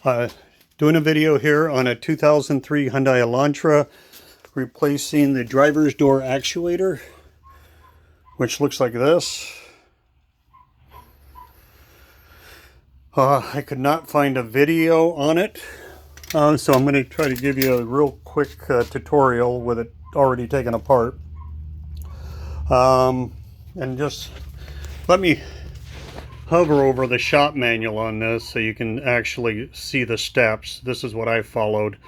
Uh, Doing a video here on a 2003 Hyundai Elantra, replacing the driver's door actuator, which looks like this. I could not find a video on it, so I'm going to try to give you a real quick tutorial with it already taken apart. And just let me hover over the shop manual on this so you can actually see the steps. This is what I followed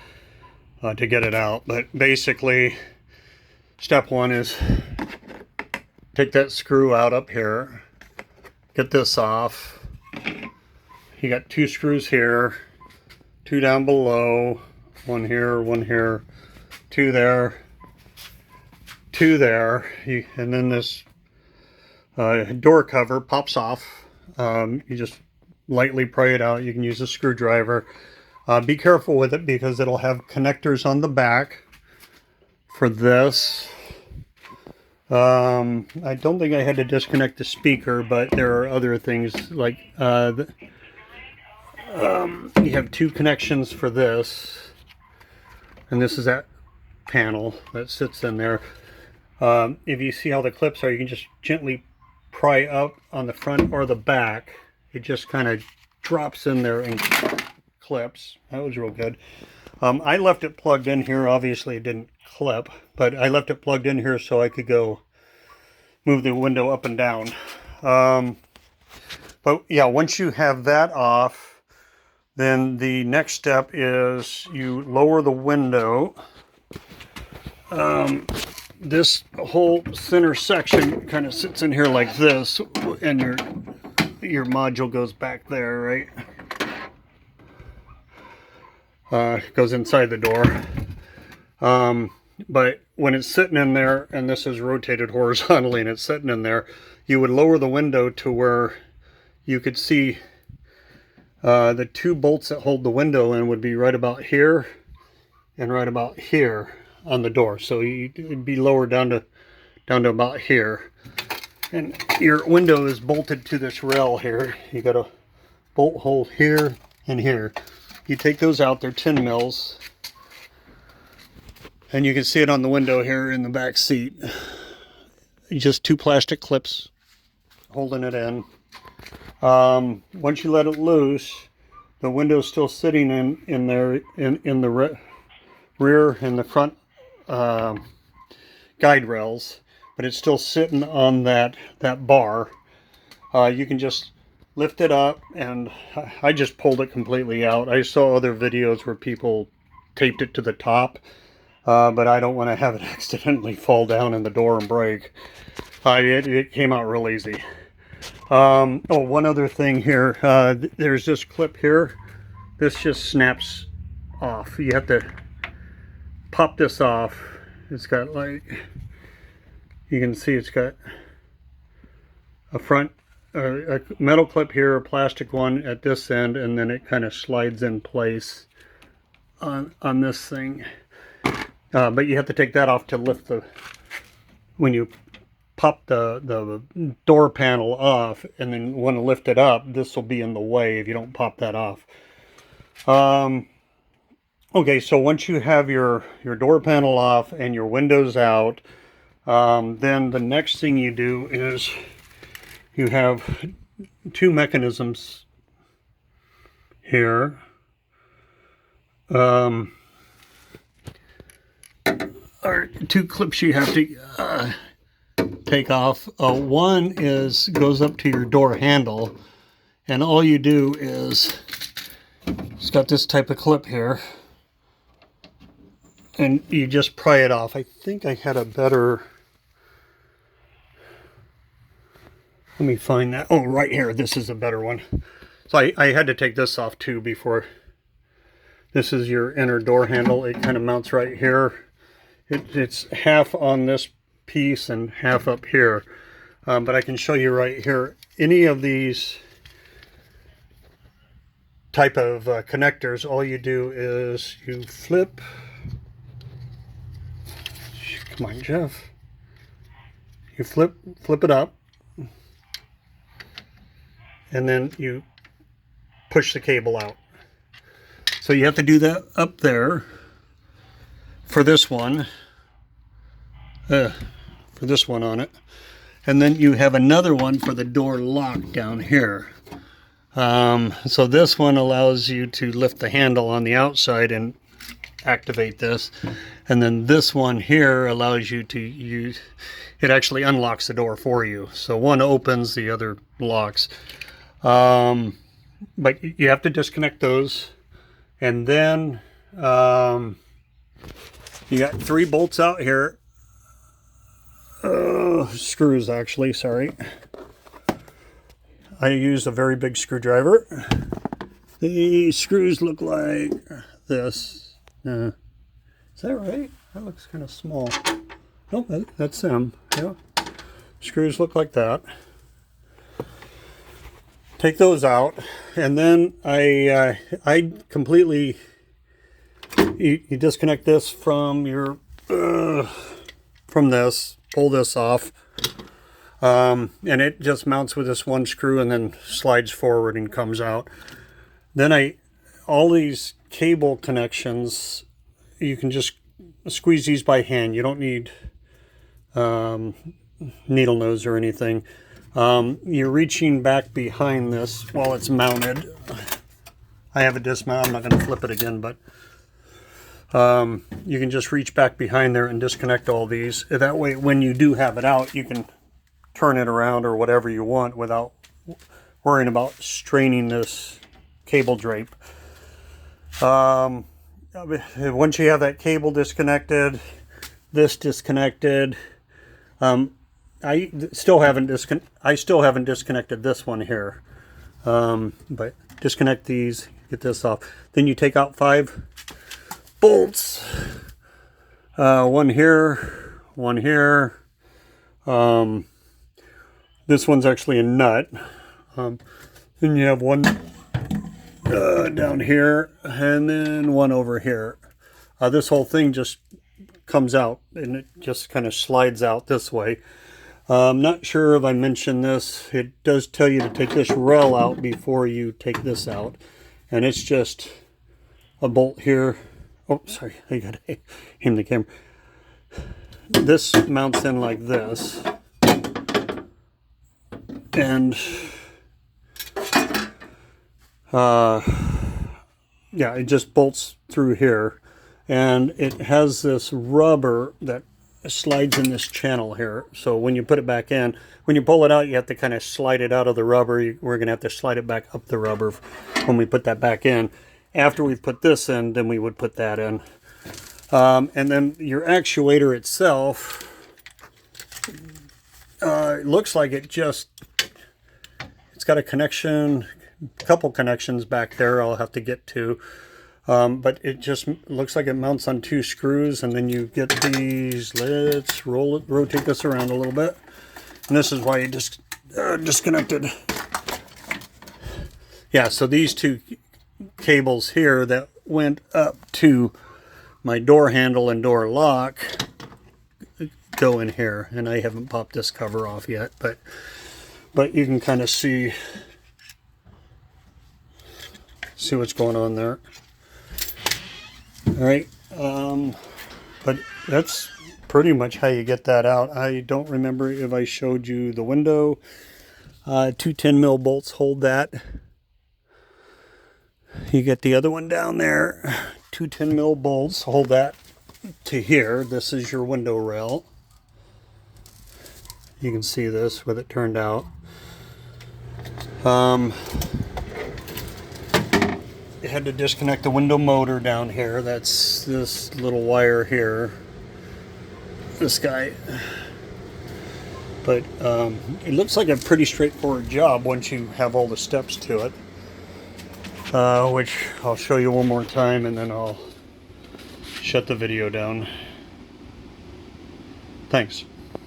to get it out. But basically, step one is take that screw out up here, get this off. You got two screws here, two down below, one here, two there, two there, and then this door cover pops off. You just lightly pry it out. You can use a screwdriver. Be careful with it because it'll have connectors on the back for this. I don't think I had to disconnect the speaker, but there are other things like you have two connections for this, and this is that panel that sits in there. If you see how the clips are, you can just gently pry up on the front or the back. It just kind of drops in there and clips. That was real good. I left it plugged in here. Obviously it didn't clip, but I left it plugged in here so I could go move the window up and down. But yeah, once you have that off, then the next step is you lower the window. This whole center section kind of sits in here like this, and your module goes back there, right? Goes inside the door. But when it's sitting in there, and this is rotated horizontally, and it's sitting in there, you would lower the window to where you could see the two bolts that hold the window in would be right about here and right about here on the door. So it'd be lowered down to about here, and your window is bolted to this rail here. You got a bolt hole here and here. You take those out, they're 10 mils, and you can see it on the window here in the back seat. Just two plastic clips holding it in. Once you let it loose, the window's still sitting in there in the rear and the front guide rails, but it's still sitting on that bar. You can just lift it up, and I just pulled it completely out. I saw other videos where people taped it to the top, but I don't want to have it accidentally fall down in the door and break. It came out real easy. Oh, one other thing here. There's this clip here. This just snaps off. You have to pop this off. It's got, like, you can see it's got a metal clip here, a plastic one at this end, and then it kind of slides in place on this thing. But you have to take that off to lift when you pop the door panel off and then want to lift it up, this will be in the way if you don't pop that off. Okay, so once you have your door panel off and your windows out, then the next thing you do is you have two mechanisms here. Or two clips you have to take off. One goes up to your door handle, and all you do is, it's got this type of clip here, and you just pry it off. I think I had a better, let me find that. Oh, right here, this is a better one. So I had to take this off too before. This is your inner door handle. It kind of mounts right here. It's half on this piece and half up here, but I can show you right here. Any of these type of connectors, all you do is you flip. Come on, Jeff. You flip it up, and then you push the cable out. So you have to do that up there for this one. For this one on it. And then you have another one for the door lock down here. So this one allows you to lift the handle on the outside and activate this. And then this one here allows you to use, it actually unlocks the door for you. So one opens, the other locks. But you have to disconnect those. And then you got 3 bolts out here. Screws actually, sorry. I used a very big screwdriver. The screws look like this. Is that right? That looks kind of small. Nope, that's them. Yeah. Screws look like that. Take those out, and then I completely you disconnect this from your from this. Pull this off, and it just mounts with this one screw and then slides forward and comes out. Then all these cable connections, you can just squeeze these by hand. You don't need needle nose or anything. You're reaching back behind this while it's mounted. I have it dismounted. I'm not going to flip it again, but you can just reach back behind there and disconnect all these. That way, when you do have it out, you can turn it around or whatever you want without worrying about straining this cable drape. Once you have that cable disconnected, this disconnected, I still haven't disconnected this one here. But disconnect these, get this off. Then you take out 5 bolts, one here, one here. This one's actually a nut. Then you have one down here, and then one over here. This whole thing just comes out, and it just kind of slides out this way. I'm not sure if I mentioned this. It does tell you to take this rail out before you take this out, and it's just a bolt here. Oh, sorry, I got to aim the camera. This mounts in like this. And, yeah, it just bolts through here. And it has this rubber that slides in this channel here. So when you put it back in, when you pull it out, you have to kind of slide it out of the rubber. We're going to have to slide it back up the rubber when we put that back in. After we've put this in, then we would put that in. And then your actuator itself, it looks like it's got a connection, a couple connections back there I'll have to get to. But it just looks like it mounts on 2 screws, and then you get these. Let's rotate this around a little bit. And this is why you just disconnected. Yeah, so these 2 cables here that went up to my door handle and door lock go in here, and I haven't popped this cover off yet, but you can kind of see what's going on there. All right, but that's pretty much how you get that out. I don't remember if I showed you the window. 2 10 mil bolts hold that. You get the other one down there. 2 10 mil bolts hold that to here. This is your window rail. You can see this with it turned out. You had to disconnect the window motor down here. That's this little wire here. This guy. But it looks like a pretty straightforward job once you have all the steps to it. Which I'll show you one more time, and then I'll shut the video down. Thanks.